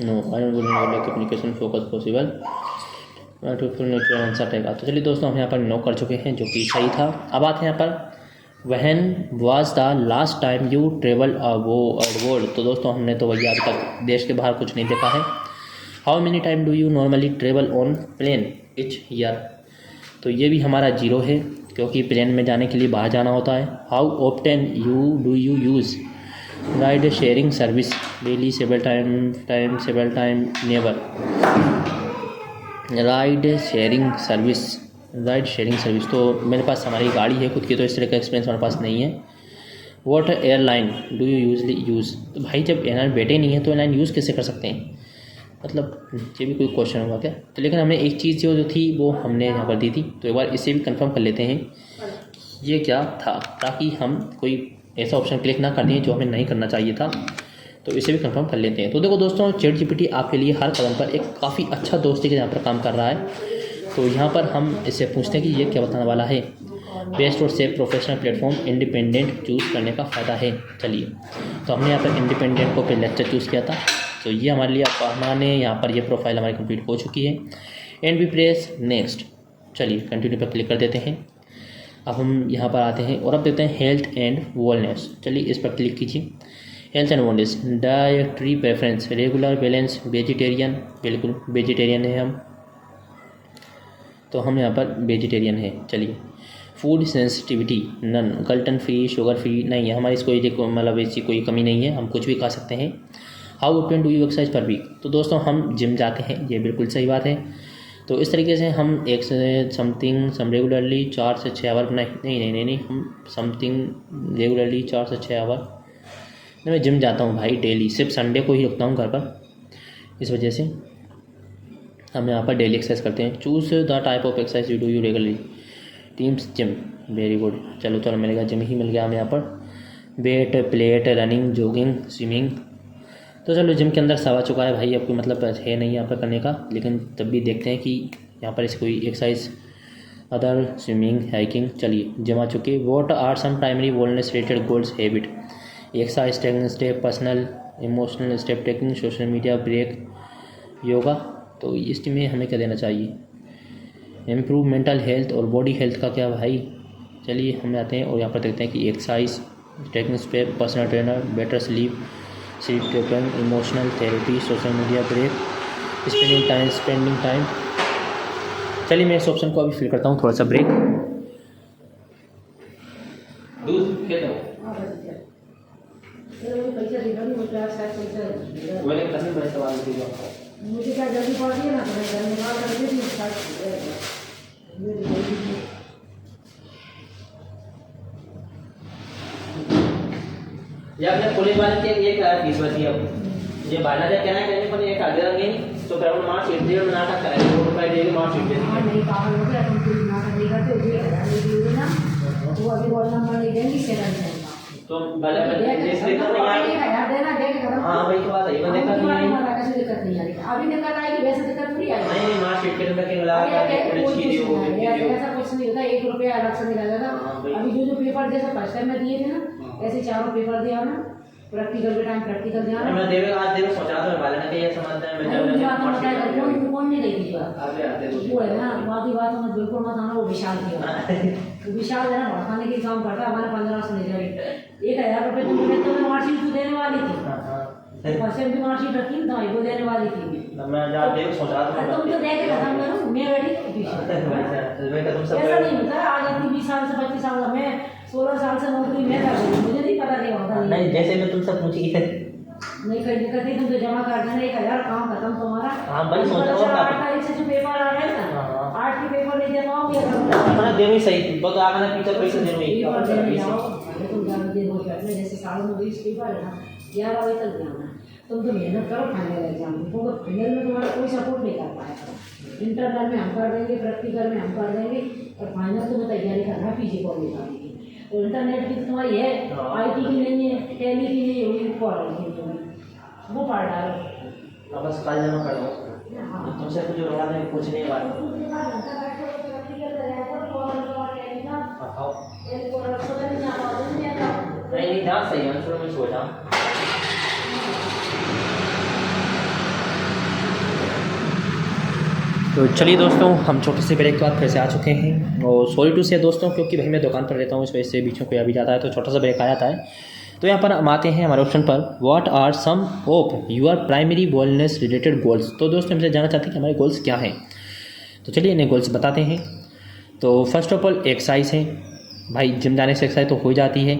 No I don't communication focus possible to full natural answer रहेगा। तो चलिए दोस्तों हम यहाँ पर नो कर चुके हैं, जो कि सही था। अब आते हैं यहाँ पर when was the last time you travel abroad. तो दोस्तों हमने तो भैया अभी तक देश के बाहर कुछ नहीं देखा है। How many time do you normally travel on plane each year. तो ये भी हमारा 0 है, क्योंकि प्लेन में जाने के लिए बाहर जाना होता है। How often do you use ride sharing service daily, several time never. Ride sharing service तो मेरे पास हमारी गाड़ी है खुद की, तो इस तरह का एक्सपीरियंस हमारे पास नहीं है। What airline do you usually use. तो भाई जब एयरलाइन बेटे नहीं है तो एयरलाइन यूज़ कैसे कर सकते हैं, मतलब ये भी कोई क्वेश्चन होगा क्या। तो लेकिन हमने एक चीज़ जो थी वो हमने यहाँ पर दी थी, तो एक बार इसे भी कंफर्म कर लेते हैं ये क्या था, ताकि हम कोई ऐसा ऑप्शन क्लिक ना कर दें जो हमें नहीं करना चाहिए था। तो इसे भी कंफर्म कर लेते हैं। तो देखो दोस्तों चैट जीपीटी आपके लिए हर कदम पर एक काफ़ी अच्छा दोस्त है कि यहाँ पर काम कर रहा है। तो यहाँ पर हम इससे पूछते हैं कि ये क्या बताने वाला है। बेस्ट और safe professional platform independent choose करने का फ़ायदा है। चलिए तो हमने यहाँ पर इंडिपेंडेंट को पे लेक्चर चूज़ किया था, तो ये हमारे लिए हमारे यहाँ पर ये प्रोफाइल हमारी कंप्लीट हो चुकी है। And we press next. चलिए कंटिन्यू पर क्लिक कर देते हैं। अब हम यहाँ पर आते हैं और अब देते हैं हेल्थ एंड वेलनेस। चलिए इस पर क्लिक कीजिए। Health and wellness, dietary preference, regular, balance, vegetarian. बिल्कुल वेजिटेरियन है हम, तो हम यहाँ पर वेजिटेरियन है। चलिए food sensitivity none, gluten free, sugar free नहीं है हमारी, कोई मतलब ऐसी कोई कमी नहीं है, हम कुछ भी खा सकते हैं। How often do you exercise per week. तो दोस्तों हम जिम जाते हैं, ये बिल्कुल सही बात है। तो इस तरीके से हम एक सम रेगुलरली 4 से 6 आवर नहीं हम समथिंग रेगुलरली 4 से 6 आवर मैं जिम जाता हूँ भाई डेली, सिर्फ संडे को ही रुकता हूँ घर पर। इस वजह से हम यहाँ पर डेली एक्सरसाइज करते हैं। Choose the type of exercise you do you regularly. Teams gym, very good. चलो मेरे का जिम ही मिल गया हमें यहाँ पर। Weight, plate, running, jogging, swimming. तो चलो जिम के अंदर सब आ चुका है भाई, अब कोई मतलब है नहीं यहाँ पर करने का, लेकिन तब भी देखते हैं कि यहाँ पर इसे कोई एक्सरसाइज, अदर, स्विमिंग, हाइकिंग। चलिए जिम आ चुके। What are some primary wellness related goals habit? Exercise, taking step, personal emotional step taking, social media break, yoga. तो इसमें हमें क्या देना चाहिए? इम्प्रूव मेंटल हेल्थ और बॉडी हेल्थ का क्या भाई? चलिए हम आते हैं और यहाँ पर देखते हैं कि exercise, taking step, personal trainer, better sleep taking, emotional therapy, social media break, spending time. चलिए मैं इस ऑप्शन को अभी फिल करता हूँ, थोड़ा सा ब्रेक। दूध खेल दो। मुझे क्या जल्दी पड़ रही है ना, तो मैं घर में बाहर कर देती हूँ। या अपने पुलिस वाले के लिए क्या फीस बची? अब ये बाला जा कहना कहने पर ये कागज रंगे तो ग्राउंड मार्च शीट दे बना का है, 2 रुपए देके मार्च शीट दे। हां नहीं पागल हो गया तुम, कुछ नाटक नहीं करते हो, ये करा ले ना वो अभी रोल नंबर ले देंगी सेकंड में तो भले देख लेकर नहीं आ यार देना देख कर। हां भाई तो बात है, ये दिक्कत नहीं है, हमारा कैसे दिक्कत नहीं आ रही, अभी दिक्कत आएगी, वैसे दिक्कत थोड़ी आएगी। नहीं मार्च शीट के अंदर के लगा के पुलिस की दी हो, ऐसा कुछ नहीं होता, 1 रुपया अलग से नहीं लगेगा। अभी जो पेपर जैसा फर्स्ट टाइम में दिए थे ना, ऐसे चारों पेपर दिया ना, प्रैक्टिकल के टाइम प्रैक्टिकल ध्यान। मैं देवे आज देवे सोचा था वाले ने कि ये समझते हैं, मैं जब कौन नहीं रही थी आगे आते वो है ना, वादी बात में बिल्कुल मत आना। वो विशाल किया, वो विशाल है ना भड़काने के काम करता है। हमारे 1500 ले जाए 1000 रुपये तुम देते हो, मार्कशीट तो देने वाली थी, परसेंट भी मार्कशीट रखी ना, वो देने वाली थी। मैं जा देव सोचा था तुम तो देख के खत्म करो, मैं बैठी थी पीछे। ऐसा नहीं होता, आज अपनी 20 साल से 25 साल, मैं 16 साल से नौकरी में कर रही हूँ, मुझे नहीं पता नहीं होता। नहीं जैसे मैं तुमसे पूछी नहीं कोई दिक्कत नहीं, तुम तो जमा कर देना, 1000 काम खत्म तुम्हारा। हाँ भाई सोचा होगा 8 तारीख से जो पेपर आ रहे हैं ना, 8 के पेपर नहीं दे पाओगे अपना देवी सही बहुत आगे ना पीछे पैसे देने पेपर देने जाओ। तुम ज्यादा देर हो बैठने, जैसे सालों में 20 पेपर है ना, 11 बजे तक जाना। तुम तो मेहनत करो फाइनल एग्जाम में, क्योंकि फाइनल में तुम्हारा कोई सपोर्ट नहीं कर पाएगा। इंटरनल में हम कर देंगे, प्रैक्टिकल में हम कर देंगे, और फाइनल तुम्हें तैयारी करना है पीजी कॉलेज का। और इंटरनेट की तुम्हारी है, IT की नहीं है, टेली की नहीं होगी, कॉलेज की वो पढ़ डालो। बस कल जमा कर दो, तुमसे कुछ रोड़ा नहीं पूछने के बाद नहीं ध्यान सही आंसर में सोचा। तो चलिए दोस्तों हम छोटे से ब्रेक के बाद फिर से आ चुके हैं, और सॉरी टू से दोस्तों क्योंकि भाई मैं दुकान पर रहता हूँ, इस वजह से बीच में कोई अभी जाता है तो छोटा सा ब्रेक आ जाता है। तो यहाँ पर हम आते हैं हमारे ऑप्शन पर, what are some of your primary wellness related goals. तो दोस्तों हमसे जानना चाहते हैं कि हमारे गोल्स क्या हैं, तो चलिए इन्हें गोल्स बताते हैं। तो फर्स्ट ऑफ ऑल एक्सरसाइज है भाई, जिम जाने से एक्सरसाइज तो हो जाती है।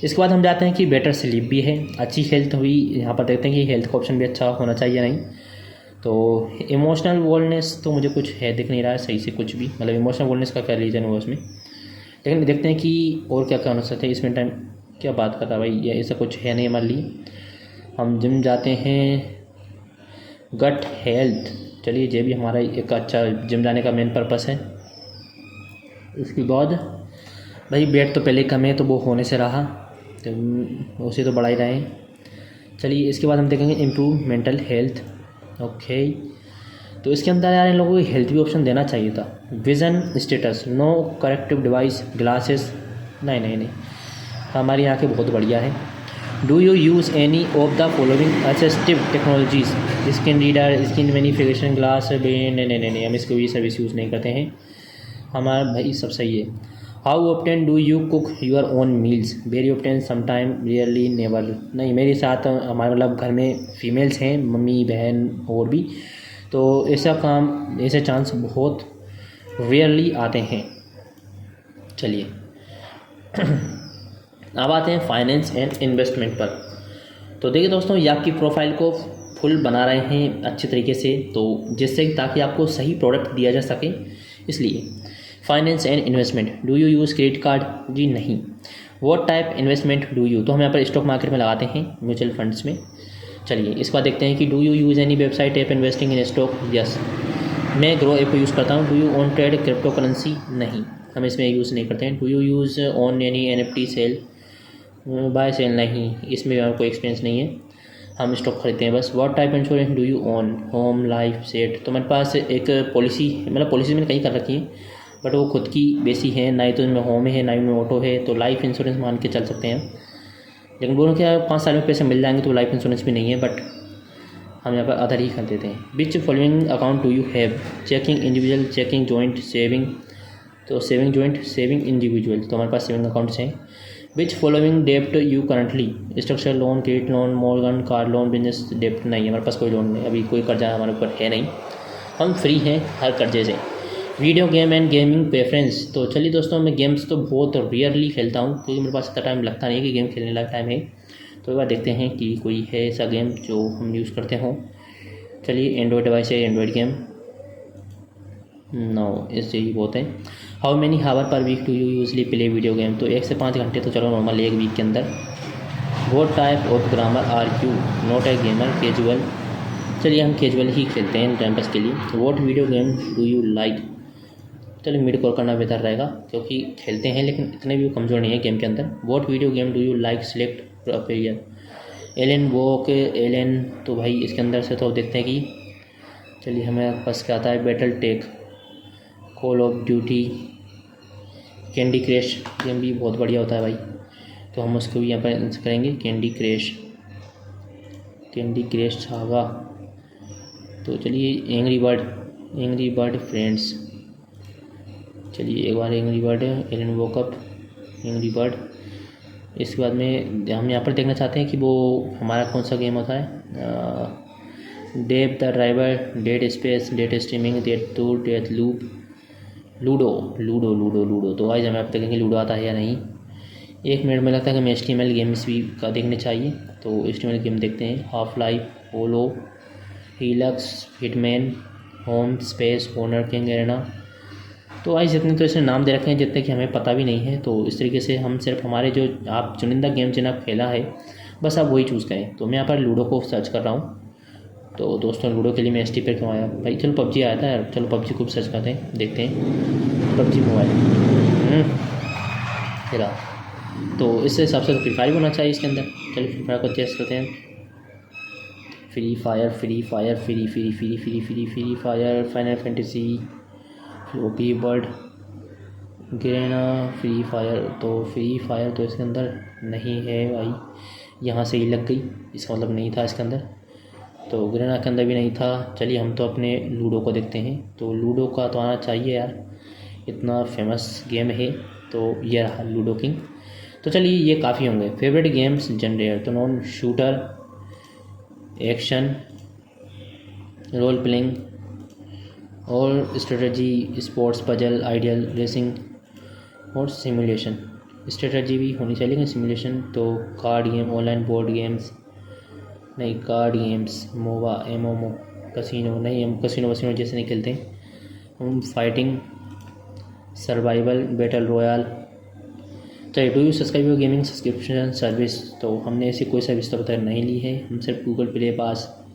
इसके बाद हम जाते हैं कि बेटर स्लीप भी है, अच्छी हेल्थ हुई। यहाँ पर देखते हैं कि हेल्थ का ऑप्शन भी अच्छा होना चाहिए नहीं। तो इमोशनल वेलनेस तो मुझे कुछ है दिख नहीं रहा है सही से कुछ भी, मतलब इमोशनल वेलनेस का क्या रीज़न हुआ उसमें, लेकिन देखते हैं कि और क्या क्या हो सकता है इसमें। टाइम क्या बात करता है भाई, ये ऐसा कुछ है नहीं हमारे लिए। हम जिम जाते हैं, गट हेल्थ, चलिए ये भी हमारा एक अच्छा जिम जाने का मेन पर्पस है। इसके बाद भाई वेट तो पहले कम है तो वो होने से रहा, तो उसे तो बढ़ा ही रहे हैं। चलिए इसके बाद हम देखेंगे इम्प्रूव मेंटल हेल्थ। ओके तो इसके अंदर यार इन लोगों को हेल्थ भी ऑप्शन देना चाहिए था। Vision status, no corrective device, glasses, नहीं नहीं नहीं, हमारी आँखें बहुत बढ़िया है। Do you use any of the following assistive technologies, screen reader, screen magnification glass, नहीं नहीं नहीं नहीं हम इसको ये सर्विस यूज़ नहीं करते हैं, हमारा भाई सब सही है। How often do you cook your own meals, very often, sometime, rarely, never. नहीं मेरे साथ हमारे मतलब घर में फीमेल्स हैं, मम्मी बहन और भी, तो ऐसा काम ऐसे चांस बहुत रेयरली आते हैं। चलिए अब आते हैं फाइनेंस एंड इन्वेस्टमेंट पर। तो देखिए दोस्तों ये आपकी प्रोफाइल को फुल बना रहे हैं अच्छे तरीके से, तो जिससे ताकि आपको सही प्रोडक्ट दिया जा सके, इसलिए finance and investment. Do you use credit card, जी नहीं। What type investment do you, तो हम यहाँ पर स्टॉक मार्केट में लगाते हैं, म्यूचुअल फंड्स में। चलिए इसके बाद देखते हैं कि do you use any website app investing in stock, yes मैं ग्रो ऐप को यूज़ करता हूँ। Do you own trade crypto currency, नहीं हम इसमें यूज़ नहीं करते हैं। Do you use own any NFT sale, buy sale नहीं, इसमें भी हमारा कोई एक्सपीरियंस नहीं है, हम स्टॉक खरीदते हैं बस। What type insurance do you own? Home, life, set. तो मेरे पास एक पॉलिसी, मतलब पॉलिसी मैंने कहीं कर रखी है बट वो खुद की बेसी है, ना ही तो इनमें होम है ना ही में ऑटो है, तो लाइफ इंश्योरेंस मान के चल सकते हैं। लेकिन बोलो क्या 5 साल में पैसे मिल जाएंगे तो लाइफ इंश्योरेंस भी नहीं है, बट हम यहाँ पर आधार ही खरीद देते हैं। Which following account do you have? Checking individual, checking joint, saving. तो सेविंग जॉइंट, सेविंग इंडिविजुअल, तो हमारे पास सेविंग अकाउंट्स हैं। Which following dept you currently? Structure loan, credit loan, Morgan, car loan, business डेप्ट। नहीं, हमारे पास कोई लोन नहीं, अभी कोई कर्जा हमारे ऊपर है नहीं, हम फ्री हैं हर कर्जे से। Video game and gaming preference. तो चलिए दोस्तों, मैं गेम्स तो बहुत रेयरली खेलता हूँ क्योंकि मेरे पास इतना टाइम लगता नहीं है कि गेम खेलने लायक टाइम है। तो एक बार देखते हैं कि कोई है ऐसा गेम जो हम यूज़ करते हों। चलिए, एंड्रॉयड डिवाइस है, एंड्रॉयड गेम नो, इससे ही बहुत है। How many hour per week do you usually play video game? तो 1 से 5 घंटे तो चलो नॉर्मल एक वीक के अंदर। What type of grammar are you? Not a gamer, casual. चलिए हम कैजुअल ही खेलते हैं टाइम पास के लिए। What video game do you like? चलिए मिड कॉल करना बेहतर रहेगा क्योंकि खेलते हैं लेकिन इतने भी कमज़ोर नहीं है गेम के अंदर। What video game do you like? Select player. Alan Wake, Alan. तो भाई इसके अंदर से तो अब देखते हैं कि, चलिए हमें पास क्या आता है। BattleTech, Call of Duty, Candy Crush game भी बहुत बढ़िया होता है भाई, तो हम उसको भी यहाँ पर करेंगे। Candy Crush, Candy Crush Saga. तो चलिए Angry Bird, Angry Bird Friends. चलिए एक बार एंग्री बर्ड, एलन वॉकअप, एंग्री बर्ड। इसके बाद में हम यहाँ पर देखना चाहते हैं कि वो हमारा कौन सा गेम होता है। Dave the Diver, Dead Space, dead streaming, dead tour, dead loop, Ludo, Ludo Ludo Ludo. तो आज हम यहाँ पर देखेंगे लूडो आता है या नहीं। 1 मिनट में लगता है कि हमें HTML गेम्स भी का देखने चाहिए, तो HTML गेम देखते हैं। हाफ लाइफ, पोलो, हीलक्स, Hitman, home, space, owner king, arena. तो आज जितने तो इसने नाम दे रखे हैं जितने कि हमें पता भी नहीं है, तो इस तरीके से हम सिर्फ हमारे जो आप चुनिंदा गेम जिन्हें आप खेला है बस आप वही चूज़ करें। तो मैं यहाँ पर लूडो को सर्च कर रहा हूँ। तो दोस्तों लूडो के लिए मैं ST पर क्यों आया भाई? चलो PUBG आया था यार, चलो PUBG को सर्च करते हैं, देखते हैं PUBG मोबाइल फिर। तो इस हिसाब से तो फ्री फायर होना चाहिए इसके अंदर। चलिए फ्री फायर को टेस्ट करते हैं। Free fire, free fire, free free free free free free fire, final fantasy, OP bird, grana, free fire. तो फ्री फायर तो इसके अंदर नहीं है भाई, यहाँ से ही लग गई, इसका मतलब नहीं था इसके अंदर। तो ग्रेना के अंदर भी नहीं था। चलिए हम तो अपने लूडो को देखते हैं। तो लूडो का तो आना चाहिए यार, इतना फेमस गेम है। तो ये रहा लूडो किंग। तो चलिए ये काफ़ी होंगे। फेवरेट गेम्स जनरेटर, तो non shooter, action, role playing और strategy, sports, puzzle, ideal, racing और सिमुलेशन। स्ट्रेटजी भी होनी चाहिए लेकिन सिमुलेशन तो card game, online board games नहीं, card games, MOBA, MMO, casino नहीं, हम कसिनो वसिनो जैसे नहीं खेलते। हम फाइटिंग, सर्वाइवल, बैटल रॉयल। चलिए do you subscribe your gaming subscription service? तो हमने ऐसी कोई सर्विस तो पता नहीं ली है, हम सिर्फ गूगल प्ले पास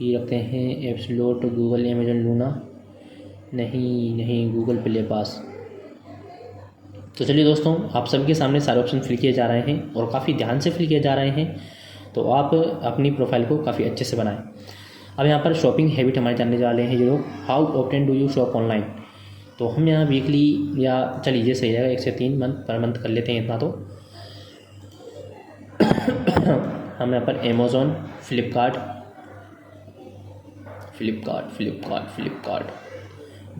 ही रखते हैं। एप्सलोट, गूगल, अमेजन लूना नहीं, नहीं गूगल प्ले पास। तो चलिए दोस्तों, आप सबके सामने सारे ऑप्शन फिल किए जा रहे हैं और काफ़ी ध्यान से फिल किए जा रहे हैं, तो आप अपनी प्रोफाइल को काफ़ी अच्छे से बनाएं। अब यहाँ पर शॉपिंग हैबिट हमारे जानने वाले हैं जो लोग। How often do you shop online? तो हम यहाँ वीकली या चलिए ये सही रहेगा 1 से 3 मंथ पर मंथ कर लेते हैं इतना। तो हम यहाँ पर अमेज़ॉन, फ्लिपकार्ट,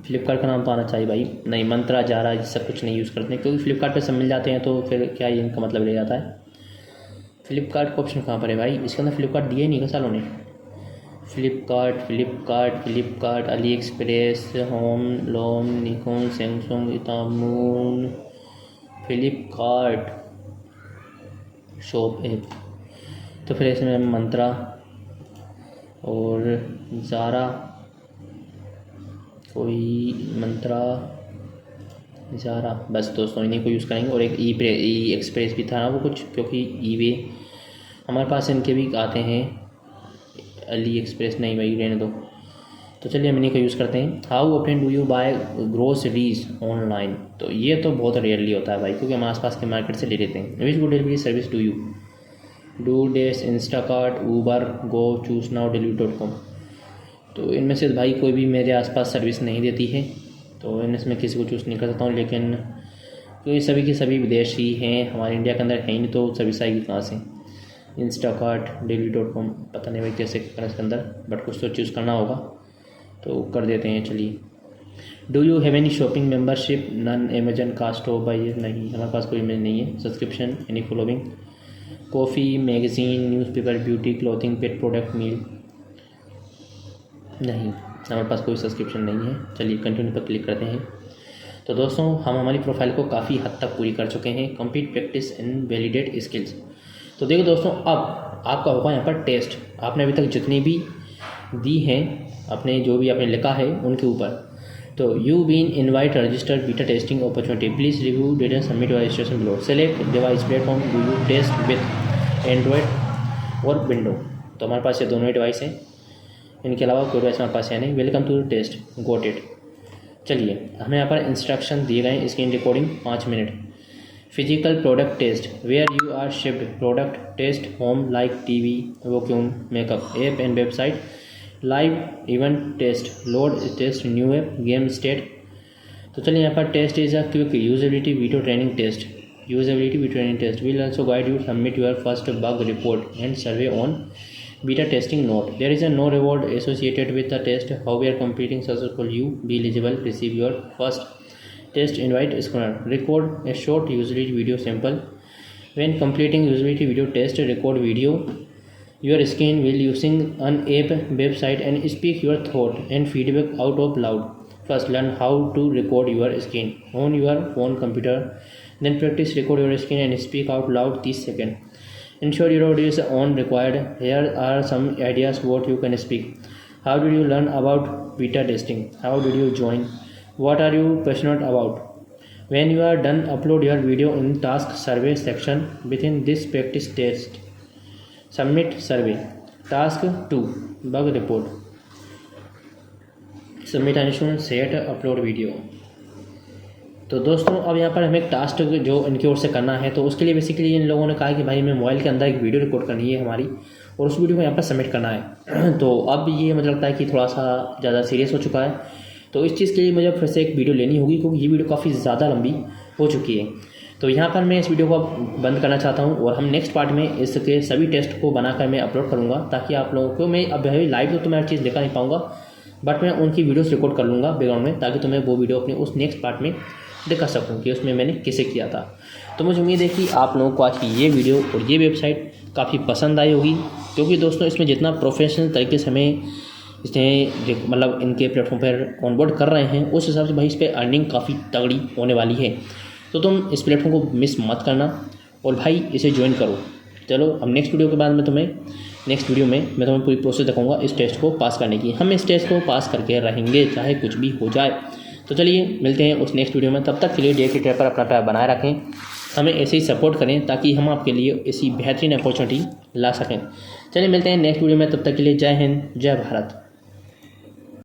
फ्लिपकार्ट का नाम तो आना चाहिए भाई। नहीं, मंत्रा, जारा ये सब कुछ नहीं यूज़ करते हैं क्योंकि फ्लिपकार्ट पे सब मिल जाते हैं, तो फिर क्या ये इनका मतलब ले जाता है। फ्लिपकार्ट का ऑप्शन कहाँ पर है भाई? इसके अंदर फ्लिपकार्ट दिए नहीं क्या सालों ने? Flipkart, AliExpress, home loan, Nikon, Samsung, इतामून, फ्लिपकार्ट शॉप ऐप। तो फिर इसमें मंत्रा और ज़ारा, कोई मंत्रा, ज़ारा, बस दोस्तों इन्हीं को यूज़ करेंगे। और एक ई एक्सप्रेस भी था ना वो कुछ, क्योंकि ईवे हमारे पास इनके भी आते हैं। अली एक्सप्रेस नहीं भाई, रहने दो। तो चलिए हम इन्हीं का यूज़ करते हैं। How often do you buy groceries online? तो ये तो बहुत रेयरली होता है भाई, क्योंकि हम आसपास के मार्केट से ले लेते हैं। Which good delivery service do you? डू डेस, Instacart, Uber, go, choose now, delivery.com। तो इनमें से भाई कोई भी मेरे आसपास सर्विस नहीं देती है, तो इनमें से मैं किसी को चूज़ नहीं कर सकता हूँ। लेकिन क्योंकि सभी के सभी विदेशी हैं, हमारे इंडिया के अंदर है ही नहीं, तो सर्विस आएगी कहाँ से? इंस्टाकार्ट, delivery.com, पता नहीं भाई कैसे करना इसके अंदर, बट कुछ तो चूज़ करना होगा, तो कर देते हैं। चलिए, do you have any shopping membership? None, Amazon, Costco, बाई? नहीं, हमारे पास कोई मेल नहीं है। Subscription, any following? Coffee, magazine, newspaper, beauty, clothing, pet product, meal? नहीं, हमारे पास कोई सब्सक्रिप्शन नहीं है। चलिए कंटिन्यू पर क्लिक करते हैं। तो दोस्तों, हम हमारी प्रोफाइल को काफ़ी हद तक पूरी कर चुके हैं। Complete practice and validate skills. तो देखो दोस्तों, अब आपका होगा यहाँ पर टेस्ट। आपने अभी तक जितनी भी दी हैं, अपने जो भी आपने लिखा है उनके ऊपर, तो you been invite registered beta testing opportunity, please review data, submit your registration below, select device platform, do you test with Android और विंडो? तो हमारे पास ये दोनों ही डिवाइस हैं, इनके अलावा कोई डिवाइस हमारे पास है नहीं। Welcome to test, got it. चलिए, हमें यहाँ पर इंस्ट्रक्शन दिए गए हैं। Screen recording 5 minute. Physical product test, where you are shift product test, home like TV, vacuum, makeup, app and website, live event test, load test, new app, game state. तो चलिए, यहाँ पर test is a quick usability video training test, usability video training test will also guide you submit your first bug report and survey on beta testing note. There is a no reward associated with the test. However, completing successful, you be eligible receive your first test invite sooner. Record a short usability video sample. When completing usability video test, record video your screen while using an app, website, and speak your thought and feedback out of loud. First, learn how to record your screen on your phone, computer. Then practice record your screen and speak out loud 30 seconds. Ensure your audio is on required. Here are some ideas what you can speak. How did you learn about beta testing? How did you join? What are you passionate about? When you are done, upload your video in task survey section within this practice test. Submit survey. Task 2, bug report. Submit an set upload video. तो दोस्तों, अब यहाँ पर हमें एक task जो इनकी ओर से करना है, तो उसके लिए बेसिकली इन लोगों ने कहा कि भाई हमें मोबाइल के अंदर एक वीडियो रिकॉर्ड करनी है हमारी, और उस वीडियो को यहाँ पर सबमिट करना है। तो अब ये मुझे लगता है कि थोड़ा सा ज़्यादा सीरियस हो चुका है, तो इस चीज़ के लिए मुझे फिर से एक वीडियो लेनी होगी, क्योंकि ये वीडियो काफ़ी ज़्यादा लंबी हो चुकी है। तो यहाँ पर मैं इस वीडियो को बंद करना चाहता हूँ, और हम नेक्स्ट पार्ट में इसके सभी टेस्ट को बनाकर मैं अपलोड करूँगा, ताकि आप लोगों को, मैं अब लाइव तो मैं हर चीज़ दिखा नहीं पाऊँगा, बट मैं उनकी वीडियोज़ रिकॉर्ड कर लूँगा बैकग्राउंड में, ताकि तुम्हें वो वीडियो अपने उस नेक्स्ट पार्ट में दिखा सकूँ कि उसमें मैंने कैसे किया था। तो मुझे उम्मीद है कि आप लोगों को आज की ये वीडियो और ये वेबसाइट काफ़ी पसंद आई होगी, क्योंकि दोस्तों इसमें जितना प्रोफेशनल तरीके से हमें इसमें मतलब इनके प्लेटफॉर्म पर ऑनबोर्ड कर रहे हैं, उस हिसाब से भाई इस पर अर्निंग काफ़ी तगड़ी होने वाली है। तो तुम इस प्लेटफॉर्म को मिस मत करना और भाई इसे ज्वाइन करो। चलो, अब नेक्स्ट वीडियो के बाद मैं तुम्हें पूरी प्रोसेस दिखाऊंगा इस टेस्ट को पास करने की। हम इस टेस्ट को पास करके रहेंगे, चाहे कुछ भी हो जाए। तो चलिए मिलते हैं उस नेक्स्ट वीडियो में। तब तक के लिए DA पर अपना प्यार बनाए रखें, हमें ऐसे ही सपोर्ट करें, ताकि हम आपके लिए ऐसी बेहतरीन अपॉर्चुनिटी ला सकें। चलिए मिलते हैं नेक्स्ट वीडियो में, तब तक के लिए जय हिंद, जय भारत।